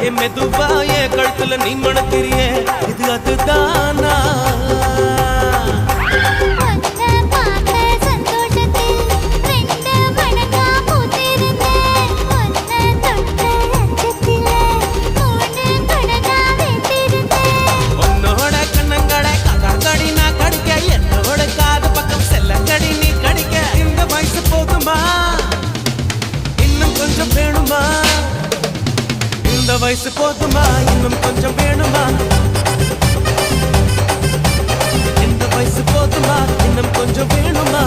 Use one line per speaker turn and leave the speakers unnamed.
என் மெதுவா என் கழுத்துல நீ மணக்கிறியே இது அதுதானா இந்த வயசு போதுமா இன்னும் கொஞ்சம் வேணுமா இந்த வயசு போதுமா இன்னும் கொஞ்சம் வேணுமா